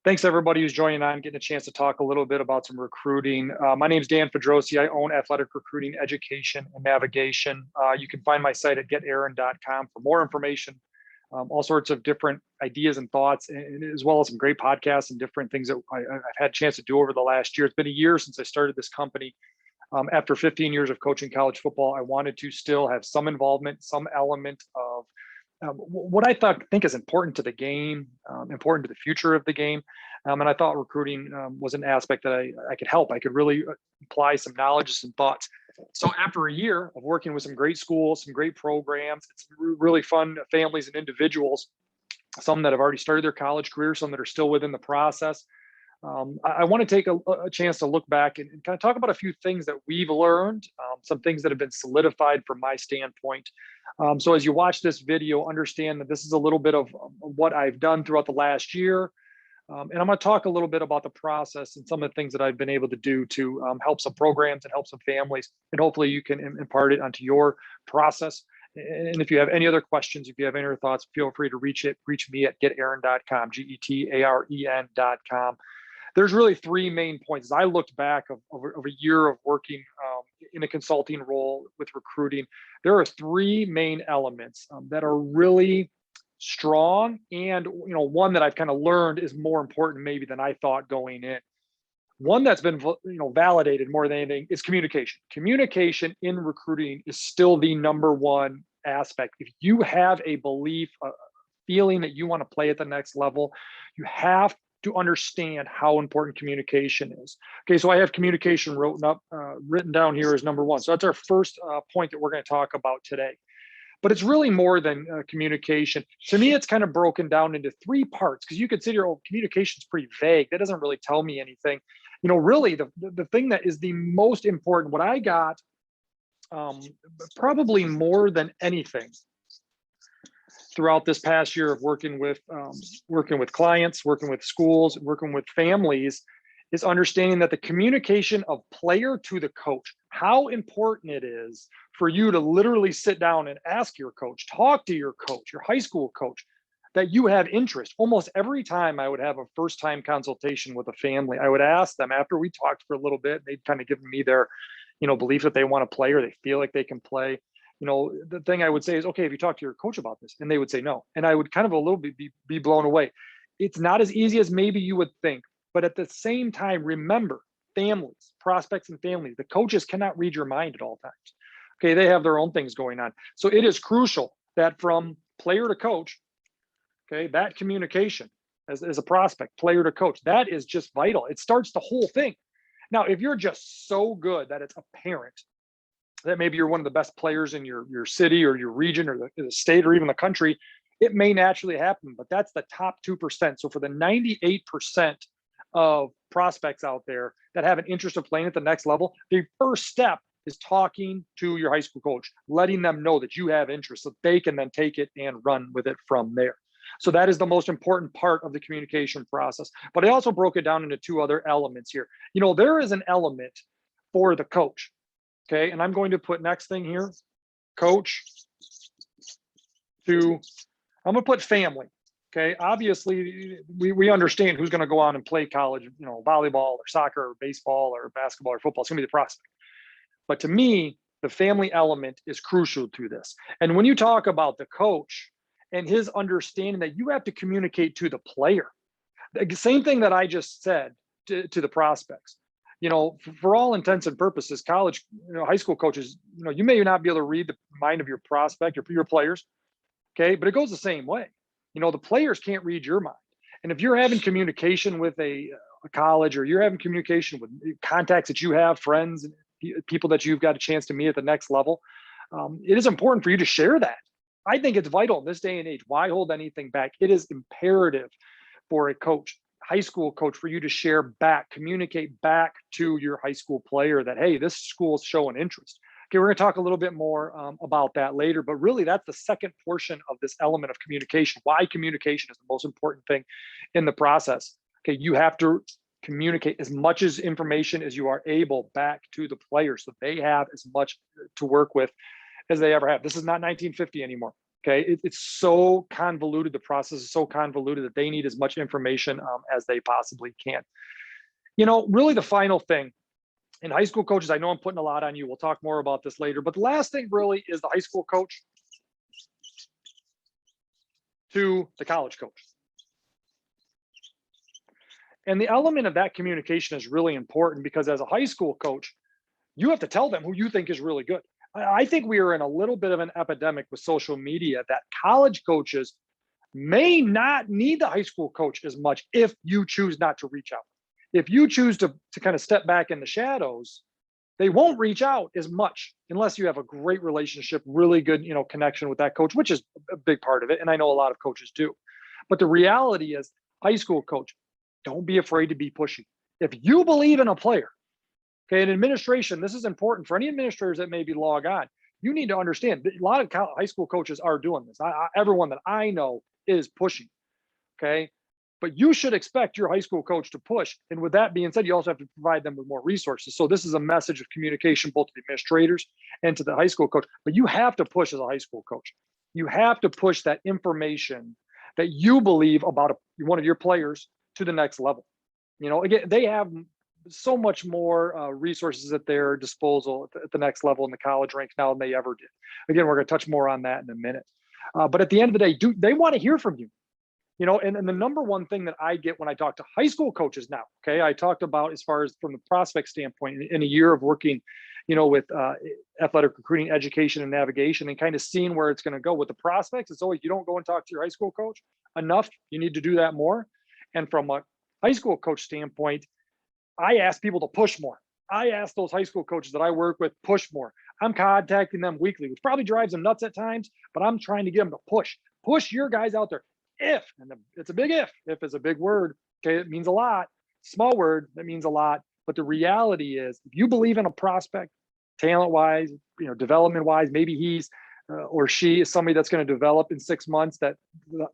Thanks everybody who's joining on, getting a chance to talk a little bit about some recruiting. My name is Dan Fedrosi. I own Athletic Recruiting Education and Navigation. You can find my site at getaaron.com for more information, all sorts of different ideas and thoughts, and as well as some great podcasts and different things that I've had a chance to do over the last year. It's been a year since I started this company. After 15 years of coaching college football, I wanted to still have some involvement, some element of what I think is important to the game, important to the future of the game. And I thought recruiting was an aspect that I could help. I could really apply some knowledge, some thoughts. So after a year of working with some great schools, some great programs, it's really fun families and individuals, some that have already started their college career, some that are still within the process. I want to take a chance to look back and kind of talk about a few things that we've learned, some things that have been solidified from my standpoint. So as you watch this video, understand that this is a little bit of what I've done throughout the last year. And I'm going to talk a little bit about the process and some of the things that I've been able to do to help some programs and help some families. And hopefully you can impart it onto your process. And if you have any other questions, if you have any other thoughts, feel free to reach me at getaaron.com, GETAREN.com. There's really three main points. As I looked back of a year of working in a consulting role with recruiting, there are three main elements that are really strong, and one that I've kind of learned is more important maybe than I thought going in. One that's been validated more than anything is communication. Communication in recruiting is still the number one aspect. If you have a belief, a feeling that you want to play at the next level, you have to understand how important communication is. Okay, so I have communication written down here as number one. So that's our first point that we're going to talk about today. But it's really more than communication. To me, it's kind of broken down into three parts, because you consider, communication is pretty vague. That doesn't really tell me anything. Really the thing that is the most important, what I got probably more than anything throughout this past year of working with clients, working with schools, working with families, is understanding that the communication of player to the coach, how important it is for you to literally sit down and ask your coach, talk to your coach, your high school coach, that you have interest. Almost every time I would have a first-time consultation with a family, I would ask them after we talked for a little bit, they'd kind of give me their, belief that they want to play or they feel like they can play. The thing I would say is, okay, have you talked to your coach about this? And they would say no. And I would kind of a little bit be blown away. It's not as easy as maybe you would think. But at the same time, remember, families, prospects and families, the coaches cannot read your mind at all times. Okay, they have their own things going on. So it is crucial that from player to coach, okay, that communication as a prospect, player to coach, that is just vital. It starts the whole thing. Now, if you're just so good that it's apparent that maybe you're one of the best players in your city or your region or the state or even the country, it may naturally happen, but that's the top 2%. So for the 98% of prospects out there that have an interest of playing at the next level, the first step is talking to your high school coach, letting them know that you have interest so they can then take it and run with it from there. So that is the most important part of the communication process. But I also broke it down into two other elements here. There is an element for the coach. Okay, and I'm going to put next thing here, coach to, I'm going to put family. Okay, obviously we understand who's going to go on and play college, volleyball or soccer or baseball or basketball or football. It's going to be the prospect. But to me, the family element is crucial to this. And when you talk about the coach and his understanding that you have to communicate to the player, the same thing that I just said to the prospects. For all intents and purposes, college, high school coaches, you may not be able to read the mind of your prospect or your players. Okay, but it goes the same way. The players can't read your mind. And if you're having communication with a college, or you're having communication with contacts that you have, friends, and people that you've got a chance to meet at the next level, it is important for you to share that. I think it's vital in this day and age. Why hold anything back? It is imperative for a coach, high school coach, for you to share back, communicate back to your high school player that, hey, this school is showing interest. Okay, we're going to talk a little bit more about that later, but really that's the second portion of this element of communication. Why communication is the most important thing in the process. Okay, you have to communicate as much as information as you are able back to the player so they have as much to work with as they ever have. This is not 1950 anymore. Okay, it's so convoluted. The process is so convoluted that they need as much information as they possibly can. Really the final thing, and high school coaches, I know I'm putting a lot on you. We'll talk more about this later, but the last thing really is the high school coach to the college coach. And the element of that communication is really important because as a high school coach, you have to tell them who you think is really good. I think we are in a little bit of an epidemic with social media that college coaches may not need the high school coach as much if you choose not to reach out. If you choose to kind of step back in the shadows, they won't reach out as much unless you have a great relationship, really good, connection with that coach, which is a big part of it. And I know a lot of coaches do. But the reality is, high school coach, don't be afraid to be pushy. If you believe in a player, okay, in administration, this is important for any administrators that maybe log on. You need to understand that a lot of high school coaches are doing this. Everyone that I know is pushing, okay? But you should expect your high school coach to push. And with that being said, you also have to provide them with more resources. So this is a message of communication, both to the administrators and to the high school coach. But you have to push as a high school coach. You have to push that information that you believe about one of your players to the next level. Again, they have so much more resources at their disposal at the next level in the college ranks now than they ever did. Again, we're going to touch more on that in a minute. But at the end of the day, they want to hear from you. And the number one thing that I get when I talk to high school coaches now, okay, I talked about as far as from the prospect standpoint in a year of working, with athletic recruiting, education, and navigation, and kind of seeing where it's going to go with the prospects. It's always, you don't go and talk to your high school coach enough. You need to do that more. And from a high school coach standpoint, I ask people to push more. I ask those high school coaches that I work with, push more. I'm contacting them weekly, which probably drives them nuts at times, but I'm trying to get them to push your guys out there. It's a big if is a big word. Okay, it means a lot. Small word, that means a lot. But the reality is, if you believe in a prospect, talent wise, development wise, maybe he's or she is somebody that's going to develop in 6 months that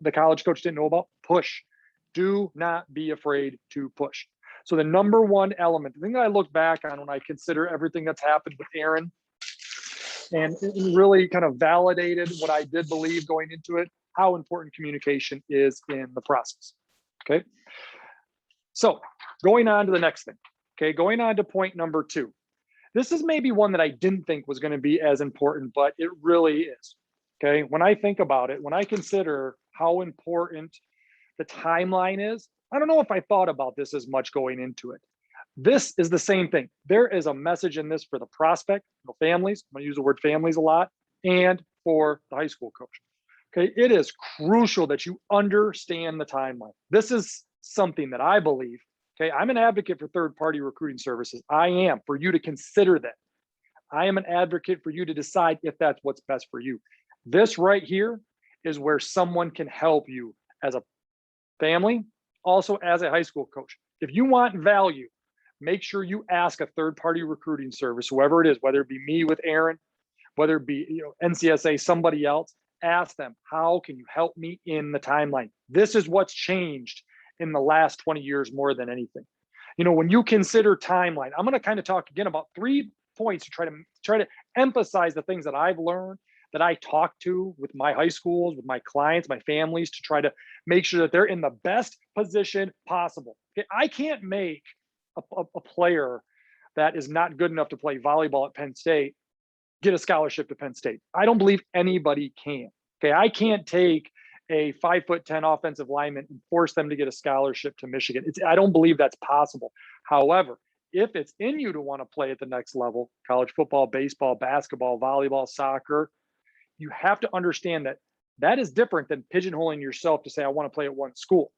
the college coach didn't know about, push. Do not be afraid to push. So the number one element, the thing that I look back on when I consider everything that's happened with Aaron, and it really kind of validated what I did believe going into it, how important communication is in the process. Okay. So going on to the next thing. Okay. Going on to point number 2. This is maybe one that I didn't think was going to be as important, but it really is. Okay. When I think about it, when I consider how important the timeline is, I don't know if I thought about this as much going into it. This is the same thing. There is a message in this for the prospect, families. I'm going to use the word families a lot, and for the high school coach. Okay, it is crucial that you understand the timeline. This is something that I believe, okay, I'm an advocate for third-party recruiting services. I am, for you to consider that. I am an advocate for you to decide if that's what's best for you. This right here is where someone can help you as a family, also as a high school coach. If you want value, make sure you ask a third-party recruiting service, whoever it is, whether it be me with Aaron, whether it be NCSA, somebody else. Ask them, how can you help me in the timeline? This is what's changed in the last 20 years more than anything. When you consider timeline, I'm going to kind of talk again about 3 points to try to emphasize the things that I've learned, that I talk to with my high schools, with my clients, my families, to try to make sure that they're in the best position possible. Okay? I can't make a player that is not good enough to play volleyball at Penn State get a scholarship to Penn State. I don't believe anybody can. Okay, I can't take a 5'10" offensive lineman and force them to get a scholarship to Michigan. I don't believe that's possible. However, if it's in you to want to play at the next level, college football, baseball, basketball, volleyball, soccer, you have to understand that that is different than pigeonholing yourself to say, I want to play at one school.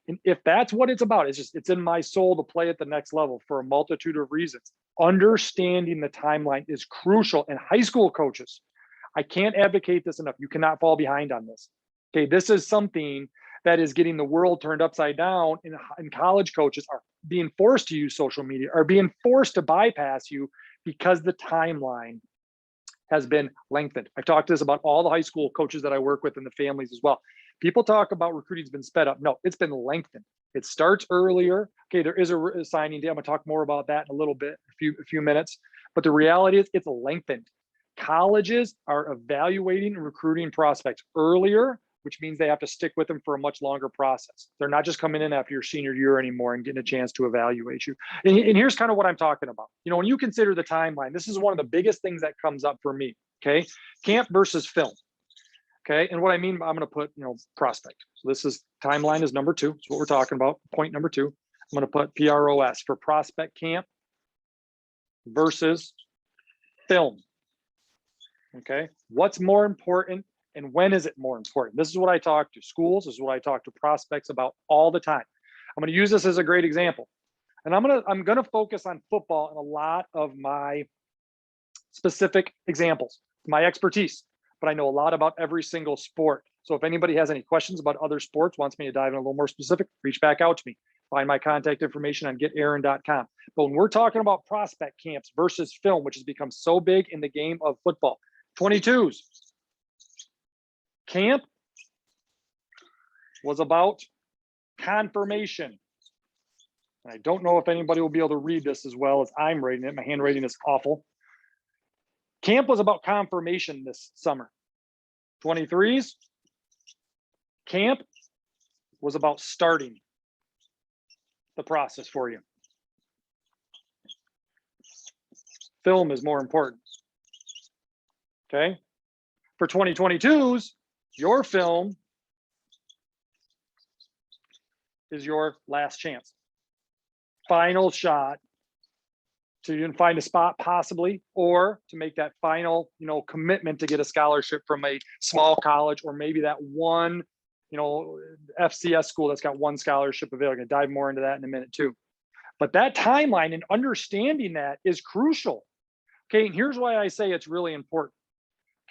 And if that's what it's about, it's in my soul to play at the next level for a multitude of reasons. Understanding the timeline is crucial. And high school coaches, I can't advocate this enough. You cannot fall behind on this. Okay, this is something that is getting the world turned upside down, and college coaches are being forced to use social media, are being forced to bypass you because the timeline has been lengthened. I've talked to this about all the high school coaches that I work with and the families as well. People talk about recruiting's been sped up. No, it's been lengthened. It starts earlier. Okay, there is a signing day. I'm gonna talk more about that in a little bit, a few minutes. But the reality is it's lengthened. Colleges are evaluating and recruiting prospects earlier, which means they have to stick with them for a much longer process. They're not just coming in after your senior year anymore and getting a chance to evaluate you. And here's kind of what I'm talking about. You know, when you consider the timeline, this is one of the biggest things that comes up for me, okay? Camp versus film, okay? And what I mean, I'm gonna put, you know, prospect. So this is, timeline is number 2. That's what we're talking about, point number 2. I'm gonna put PROS for prospect camp versus film, okay? What's more important? And when is it more important? This is what I talk to schools. This is what I talk to prospects about all the time. I'm going to use this as a great example. And I'm going to focus on football in a lot of my specific examples, my expertise, but I know a lot about every single sport. So if anybody has any questions about other sports, wants me to dive in a little more specific, reach back out to me. Find my contact information on getaaron.com. But when we're talking about prospect camps versus film, which has become so big in the game of football, 22s, camp was about confirmation. And I don't know if anybody will be able to read this as well as I'm reading it. My handwriting is awful. Camp was about confirmation this summer. 23s, camp was about starting the process for you. Film is more important. Okay. For 2022s, your film is your last chance. Final shot to even find a spot possibly, or to make that final, you know, commitment to get a scholarship from a small college, or maybe that one, you know, FCS school that's got one scholarship available. I'm gonna dive more into that in a minute too. But that timeline and understanding that is crucial. Okay, and here's why I say it's really important.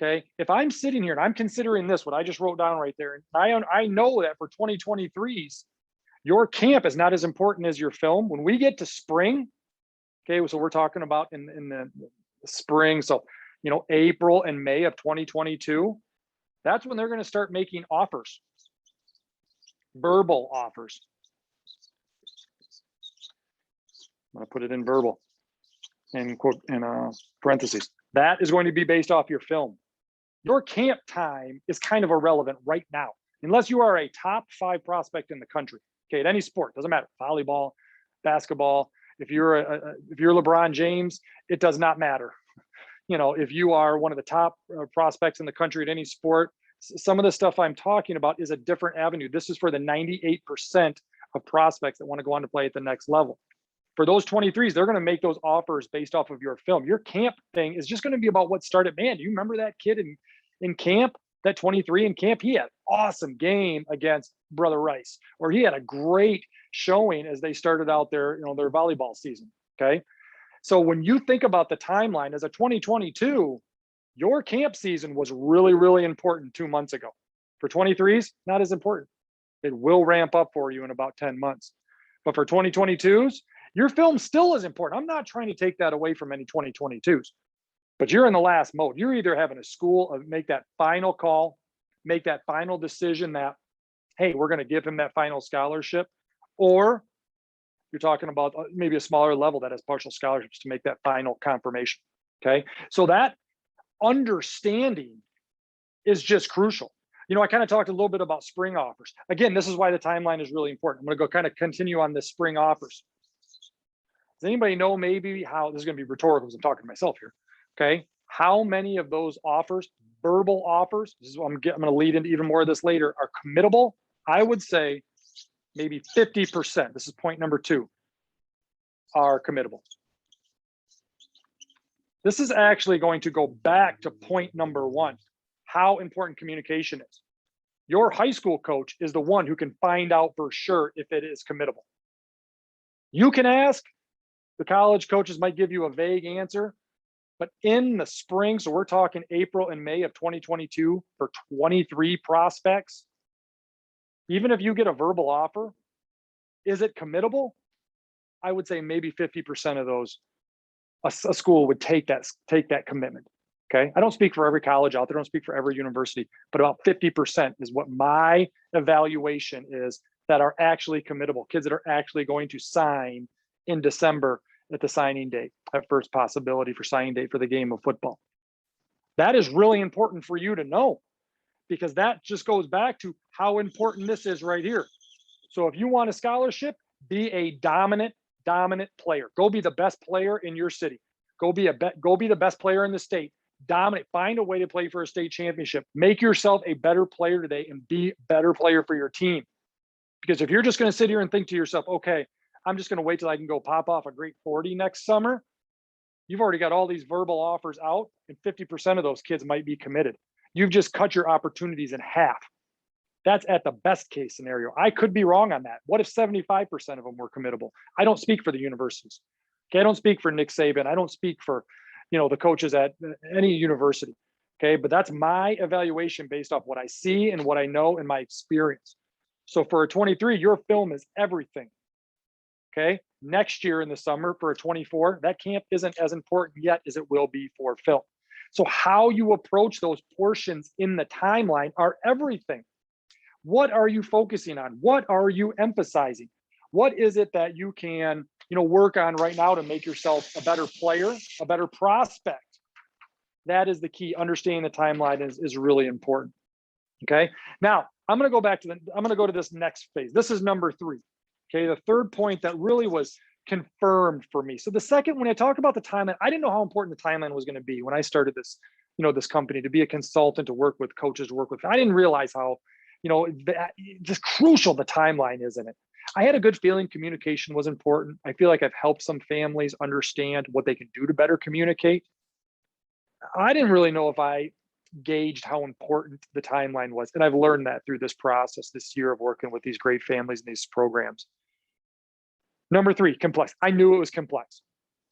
Okay, if I'm sitting here and I'm considering this, what I just wrote down right there, and I know that for 2023s, your camp is not as important as your film. When we get to spring, okay, so we're talking about in the spring, so, you know, April and May of 2022, that's when they're going to start making offers, verbal offers. I'm going to put it in verbal, in quote, in parentheses. That is going to be based off your film. Your camp time is kind of irrelevant right now, unless you are a top 5 prospect in the country. Okay, at any sport, doesn't matter, volleyball, basketball. If you're LeBron James, it does not matter. You know, if you are one of the top prospects in the country at any sport, some of the stuff I'm talking about is a different avenue. This is for the 98% of prospects that want to go on to play at the next level. For those 23s, they're going to make those offers based off of your film. Your camp thing is just going to be about what started. Man, do you remember that kid in camp, that 23 in camp? He had an awesome game against Brother Rice, or he had a great showing as they started out their, you know, their volleyball season. Okay. So when you think about the timeline as a 2022, your camp season was really, really important 2 months ago. For 23s, not as important. It will ramp up for you in about 10 months. But for 2022s, your film still is important. I'm not trying to take that away from any 2022s, but you're in the last mode. You're either having a school make that final call, make that final decision that, hey, we're going to give him that final scholarship, or you're talking about maybe a smaller level that has partial scholarships to make that final confirmation. Okay. So that understanding is just crucial. You know, I kind of talked a little bit about spring offers. Again, this is why the timeline is really important. I'm going to go kind of continue on this spring offers. Does anybody know maybe how, this is going to be rhetorical because I'm talking to myself here. Okay. How many of those offers, verbal offers, this is what I'm going to lead into even more of this later, are committable? I would say maybe 50%. This is point number 2, are committable. This is actually going to go back to point number 1, how important communication is. Your high school coach is the one who can find out for sure if it is committable. You can ask, the college coaches might give you a vague answer, but in the spring, so we're talking April and May of 2022 for 23 prospects, even if you get a verbal offer, is it committable? I would say maybe 50% of those, a school would take that commitment. Okay. I don't speak for every college out there, I don't speak for every university, but about 50% is what my evaluation is that are actually committable, kids that are actually going to sign in December at the signing date, that first possibility for signing date for the game of football. That is really important for you to know, because that just goes back to how important this is right here. So if you want a scholarship, be a dominant player. Go be the best player in your city. Go be the best player in the state. Dominate. Find a way to play for a state championship. Make yourself a better player today and be a better player for your team. Because if you're just going to sit here and think to yourself, okay, I'm just going to wait till I can go pop off a great 40 next summer, you've already got all these verbal offers out, and 50% of those kids might be committed. You've just cut your opportunities in half. That's at the best case scenario. I could be wrong on that. What if 75% of them were committable? I don't speak for the universities. Okay, I don't speak for Nick Saban. I don't speak for, the coaches at any university. Okay, but that's my evaluation based off what I see and what I know and my experience. So for a 23, your film is everything. Okay, next year in the summer for a 24, that camp isn't as important yet as it will be for film. So how you approach those portions in the timeline are everything. What are you focusing on? What are you emphasizing? What is it that you can, work on right now to make yourself a better player, a better prospect? That is the key. Understanding the timeline is really important. Okay. Now I'm going to go to this next phase. This is number 3. Okay. The third point that really was confirmed for me. So the second, when I talk about the timeline, I didn't know how important the timeline was going to be when I started this, this company, to be a consultant, to work with coaches, to work with, I didn't realize how, just crucial the timeline is in it. I had a good feeling communication was important. I feel like I've helped some families understand what they can do to better communicate. I didn't really know if I gauged how important the timeline was. And I've learned that through this process, this year of working with these great families and these programs. Number 3, complex. I knew it was complex.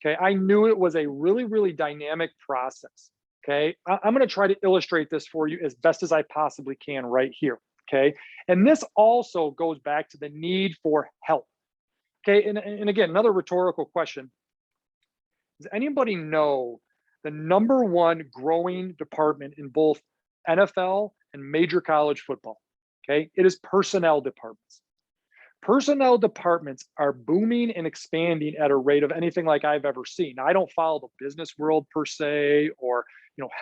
Okay. I knew it was a really, really dynamic process. Okay. I'm going to try to illustrate this for you as best as I possibly can right here. Okay. And this also goes back to the need for help. Okay. And again, another rhetorical question. Does anybody know the number 1 growing department in both NFL and major college football? Okay. It is personnel departments. Personnel departments are booming and expanding at a rate of anything like I've ever seen. Now, I don't follow the business world per se, or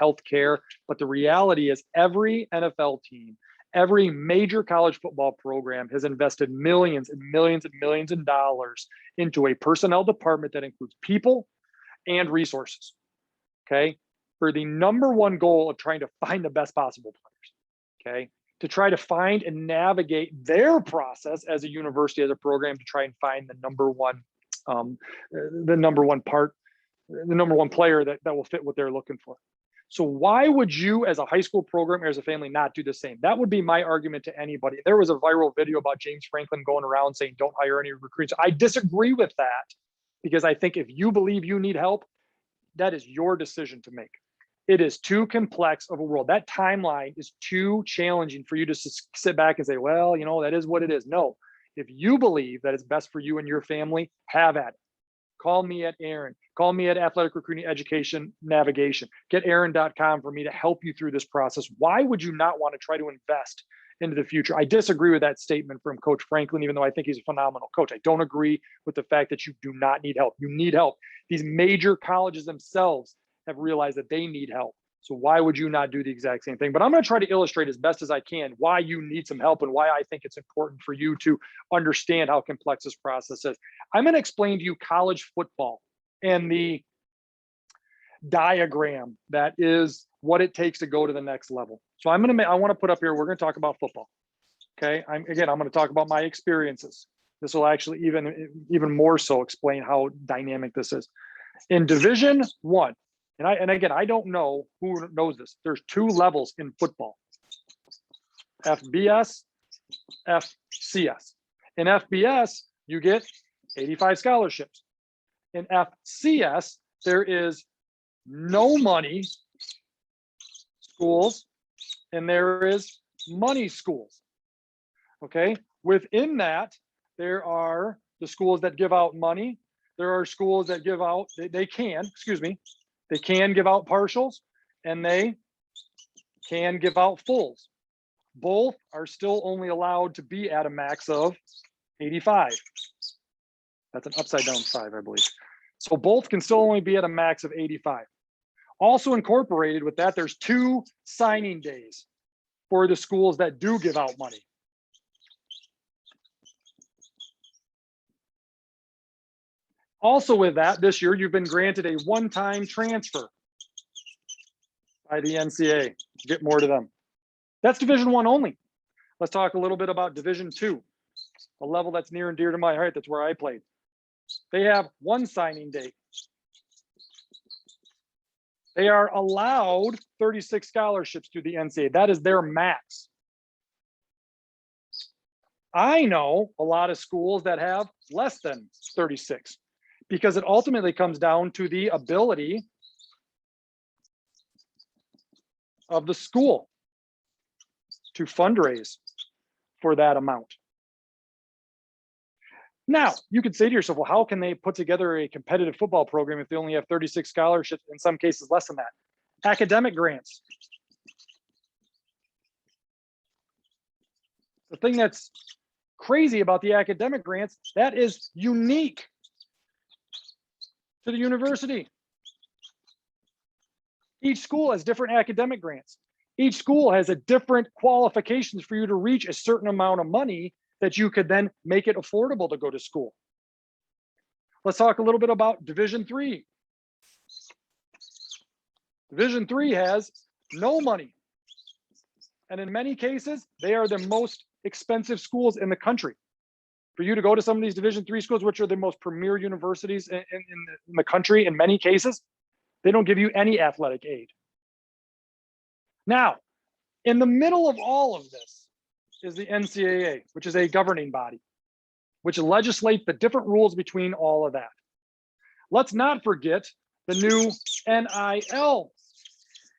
healthcare, but the reality is every NFL team, every major college football program has invested millions and millions and millions of dollars into a personnel department that includes people and resources. Okay, for the number 1 goal of trying to find the best possible players. Okay, to try to find and navigate their process as a university, as a program, to try and find the number one player that will fit what they're looking for. So why would you, as a high school program or as a family, not do the same? That would be my argument to anybody. There was a viral video about James Franklin going around saying, don't hire any recruits. I disagree with that, because I think if you believe you need help, that is your decision to make. It is too complex of a world. That timeline is too challenging for you to sit back and say, well, that is what it is. No, if you believe that it's best for you and your family, have at it. Call me at Aaron. Call me at Athletic Recruiting Education Navigation. Get Aaron.com for me to help you through this process. Why would you not want to try to invest into the future? I disagree with that statement from Coach Franklin, even though I think he's a phenomenal coach. I don't agree with the fact that you do not need help. You need help. These major colleges themselves have realized that they need help. So why would you not do the exact same thing? But I'm going to try to illustrate as best as I can why you need some help and why I think it's important for you to understand how complex this process is. I'm going to explain to you college football and the diagram that is what it takes to go to the next level. So I want to put up here, we're going to talk about football. Okay. I'm going to talk about my experiences. This will actually even more so explain how dynamic this is. In Division I, and again, I don't know who knows this. There's 2 levels in football: FBS, FCS. In FBS, you get 85 scholarships. In FCS, there is no money schools and there is money schools. Okay. Within that, there are the schools that give out money. There are schools that give out, they can give out partials, and they can give out fulls. Both are still only allowed to be at a max of 85. That's an upside down 5, I believe. So both can still only be at a max of 85. Also incorporated with that, there's 2 signing days for the schools that do give out money. Also with that, this year, you've been granted a one-time transfer by the NCAA. Get more to them. That's Division I only. Let's talk a little bit about Division II, a level that's near and dear to my heart. That's where I played. They have 1 signing date. They are allowed 36 scholarships through the NCAA. That is their max. I know a lot of schools that have less than 36 because it ultimately comes down to the ability of the school to fundraise for that amount. Now, you could say to yourself, well, how can they put together a competitive football program if they only have 36 scholarships, in some cases less than that? Academic grants. The thing that's crazy about the academic grants, that is unique to the university. Each school has different academic grants. Each school has a different qualifications for you to reach a certain amount of money that you could then make it affordable to go to school. Let's talk a little bit about Division III. Division III has no money. And in many cases, they are the most expensive schools in the country. For you to go to some of these Division III schools, which are the most premier universities in the country, in many cases, they don't give you any athletic aid. Now, in the middle of all of this is the NCAA, which is a governing body, which legislates the different rules between all of that. Let's not forget the new NIL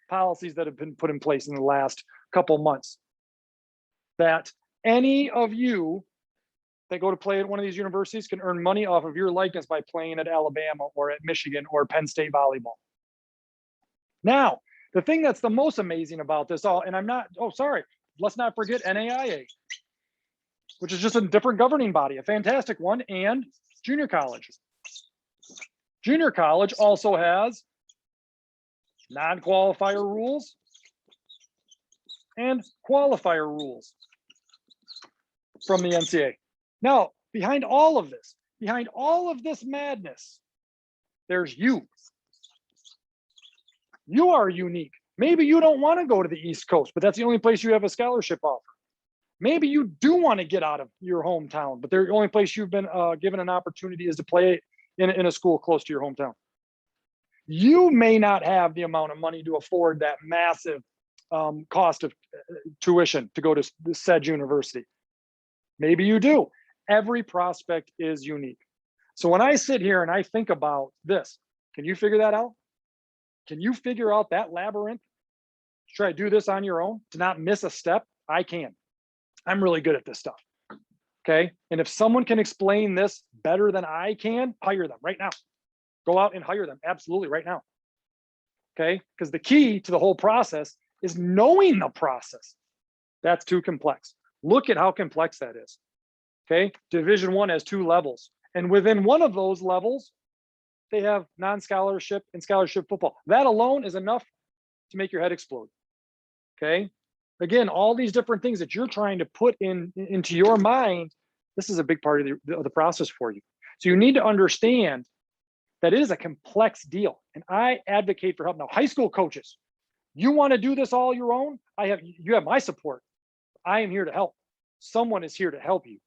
policies that have been put in place in the last couple months. That any of you that go to play at one of these universities can earn money off of your likeness by playing at Alabama or at Michigan or Penn State volleyball. Now, the thing that's the most amazing about this all, and let's not forget NAIA, which is just a different governing body, a fantastic one, and junior college. Junior college also has non-qualifier rules and qualifier rules from the NCAA. Now, behind all of this madness, there's you. You are unique. Maybe you don't want to go to the East Coast, but that's the only place you have a scholarship offer. Maybe you do want to get out of your hometown, but the only place you've been given an opportunity is to play in a school close to your hometown. You may not have the amount of money to afford that massive cost of tuition to go to the said university. Maybe you do. Every prospect is unique. So when I sit here and I think about this, can you figure that out? Can you figure out that labyrinth? Try to do this on your own to not miss a step? I can. I'm really good at this stuff. Okay. And if someone can explain this better than I can, hire them right now. Go out and hire them. Absolutely right now. Okay. Because the key to the whole process is knowing the process. That's too complex. Look at how complex that is. Okay. Division I has 2 levels. And within one of those levels, they have non-scholarship and scholarship football. That alone is enough to make your head explode. Okay. Again, all these different things that you're trying to put into your mind, this is a big part of the process for you. So you need to understand that it is a complex deal. And I advocate for help. Now, high school coaches, you want to do this all your own? You have my support. I am here to help. Someone is here to help you.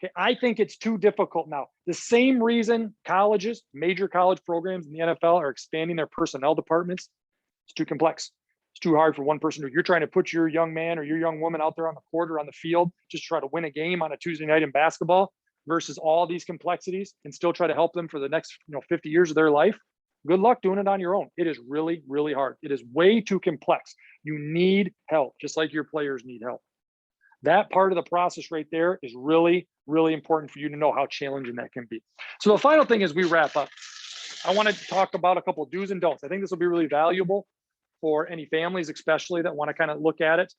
Okay, I think it's too difficult now. The same reason colleges, major college programs in the NFL are expanding their personnel departments, it's too complex. It's too hard for one person. You're trying to put your young man or your young woman out there on the court or on the field, just try to win a game on a Tuesday night in basketball versus all these complexities and still try to help them for the next 50 years of their life. Good luck doing it on your own. It is really, really hard. It is way too complex. You need help, just like your players need help. That part of the process right there is really, really important for you to know how challenging that can be. So the final thing as we wrap up, I want to talk about a couple of do's and don'ts. I think this will be really valuable for any families, especially that want to kind of look at it.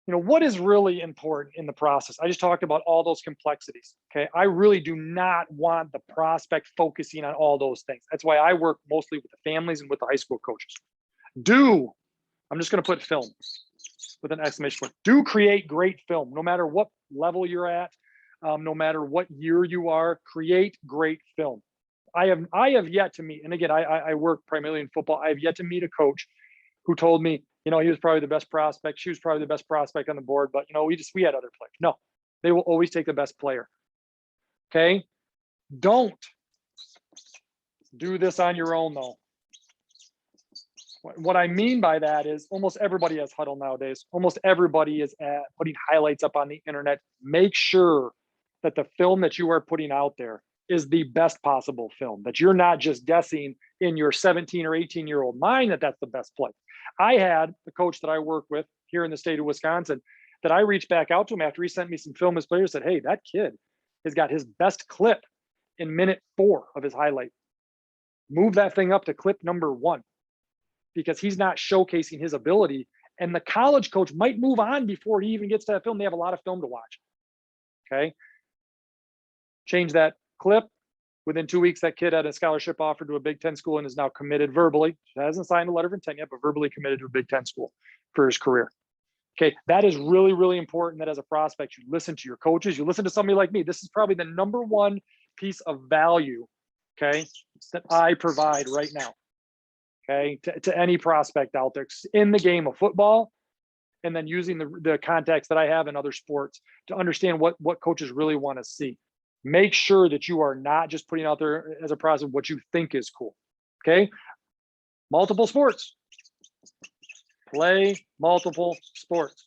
what is really important in the process? I just talked about all those complexities. Okay. I really do not want the prospect focusing on all those things. That's why I work mostly with the families and with the high school coaches. I'm just going to put film with an exclamation point. Do create great film, no matter what level you're at, no matter what year you are, create great film. I have yet to meet, and again, I work primarily in football. I have yet to meet a coach who told me, he was probably the best prospect. She was probably the best prospect on the board, but we had other players. No, they will always take the best player. Okay. Don't do this on your own though. What I mean by that is almost everybody has Huddle nowadays. Almost everybody is putting highlights up on the internet. Make sure that the film that you are putting out there is the best possible film, that you're not just guessing in your 17 or 18-year-old mind that that's the best play. I had a coach that I work with here in the state of Wisconsin that I reached back out to him after he sent me some film. His player said, hey, that kid has got his best clip in minute 4 of his highlight. Move that thing up to clip number 1 because he's not showcasing his ability. And the college coach might move on before he even gets to that film. They have a lot of film to watch. Okay. Change that clip. Within 2 weeks, that kid had a scholarship offered to a Big Ten school and is now committed verbally. He hasn't signed a letter of intent yet, but verbally committed to a Big Ten school for his career. Okay, that is really, really important that as a prospect, you listen to your coaches, you listen to somebody like me. This is probably the number one piece of value, okay, that I provide right now, okay, to any prospect out there in the game of football, and then using the contacts that I have in other sports to understand what coaches really want to see. Make sure that you are not just putting out there as a prospect what you think is cool, okay? Multiple sports. Play multiple sports.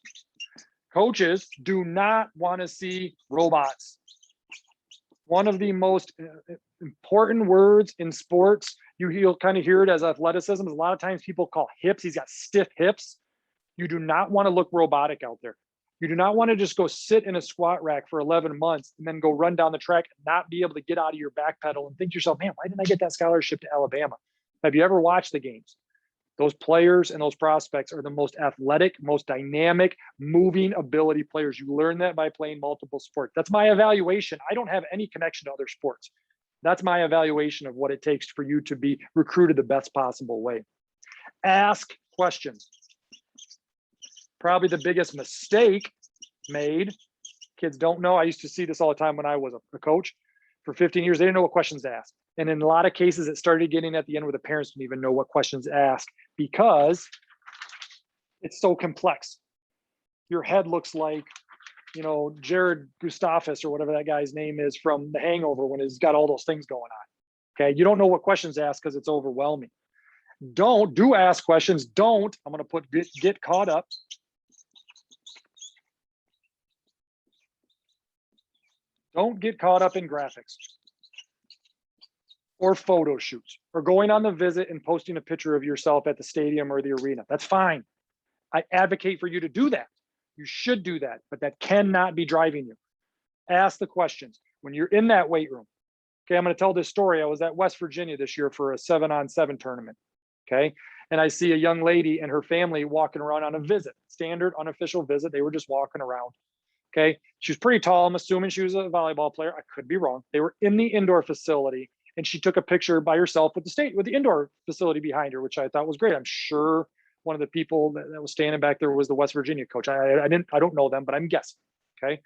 Coaches do not want to see robots. One of the most important words in sports, you'll kind of hear it as athleticism. A lot of times people call hips, he's got stiff hips. You do not want to look robotic out there. You do not want to just go sit in a squat rack for 11 months and then go run down the track and not be able to get out of your back pedal and think to yourself, man, why didn't I get that scholarship to Alabama? Have you ever watched the games? Those players and those prospects are the most athletic, most dynamic, moving ability players. You learn that by playing multiple sports. That's my evaluation. I don't have any connection to other sports. That's my evaluation of what it takes for you to be recruited the best possible way. Ask questions. Probably the biggest mistake made. Kids don't know. I used to see this all the time when I was a coach. For 15 years, they didn't know what questions to ask. And in a lot of cases, it started getting at the end where the parents didn't even know what questions to ask because it's so complex. Your head looks like, Jared Gustafis or whatever that guy's name is from The Hangover when he's got all those things going on. Okay. You don't know what questions to ask because it's overwhelming. Do ask questions. I'm going to put get caught up. Don't get caught up in graphics or photo shoots or going on the visit and posting a picture of yourself at the stadium or the arena. That's fine. I advocate for you to do that. You should do that, but that cannot be driving you. Ask the questions. When you're in that weight room, okay, I'm going to tell this story. I was at West Virginia this year for a 7-on-7 tournament, okay? And I see a young lady and her family walking around on a visit, standard unofficial visit. They were just walking around. Okay. She was pretty tall. I'm assuming she was a volleyball player. I could be wrong. They were in the indoor facility and she took a picture by herself with the indoor facility behind her, which I thought was great. I'm sure one of the people that was standing back there was the West Virginia coach. I don't know them, but I'm guessing. Okay.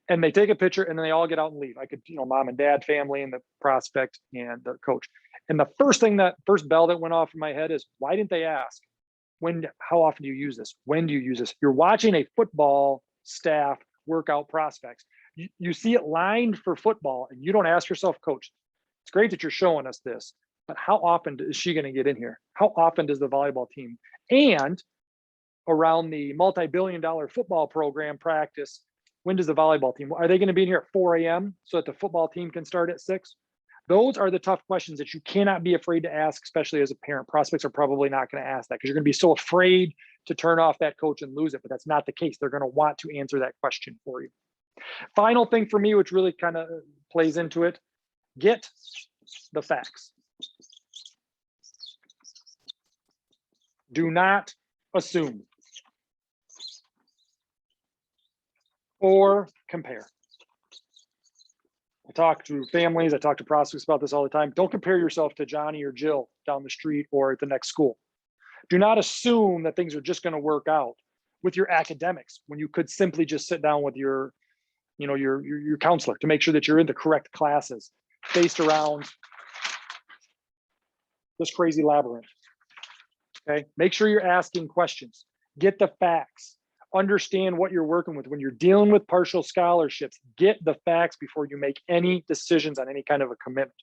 And they take a picture and then they all get out and leave. I could, mom and dad, family, and the prospect and the coach. And the first bell that went off in my head is, why didn't they ask? How often do you use this? When do you use this? You're watching a football staff workout prospects. You see it lined for football and you don't ask yourself, coach, it's great that you're showing us this, but how often is she going to get in here? How often does the volleyball team and around the multi-billion-dollar football program practice, when does the volleyball team, are they going to be in here at 4 a.m. so that the football team can start at 6? Those are the tough questions that you cannot be afraid to ask, especially as a parent. Prospects are probably not going to ask that because you're going to be so afraid to turn off that coach and lose it, but that's not the case. They're going to want to answer that question for you. Final thing for me, which really kind of plays into it, get the facts. Do not assume. or compare. I talk to families, I talk to prospects about this all the time. Don't compare yourself to Johnny or Jill down the street or at the next school. Do not assume that things are just going to work out with your academics when you could simply just sit down with your, your counselor to make sure that you're in the correct classes based around this crazy labyrinth. Okay, make sure you're asking questions, get the facts, understand what you're working with. When you're dealing with partial scholarships, get the facts before you make any decisions on any kind of a commitment.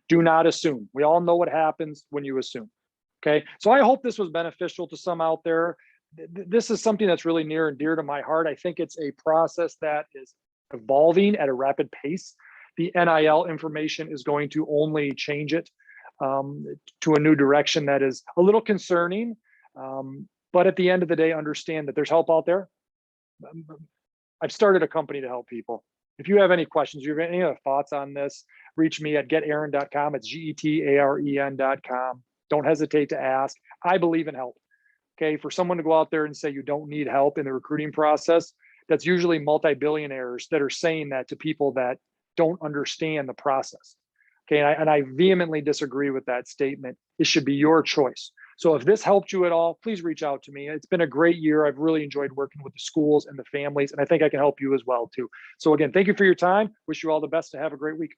Do not assume. We all know what happens when you assume. Okay, so I hope this was beneficial to some out there. This is something that's really near and dear to my heart. I think it's a process that is evolving at a rapid pace. The NIL information is going to only change it to a new direction that is a little concerning. But at the end of the day, understand that there's help out there. I've started a company to help people. If you have any questions, you have any other thoughts on this, reach me at getaren.com. It's GETAREN.com. Don't hesitate to ask. I believe in help. Okay, for someone to go out there and say you don't need help in the recruiting process, that's usually multi-billionaires that are saying that to people that don't understand the process. Okay, and I vehemently disagree with that statement. It should be your choice. So if this helped you at all, please reach out to me. It's been a great year. I've really enjoyed working with the schools and the families, and I think I can help you as well too. So again, thank you for your time. Wish you all the best to have a great week.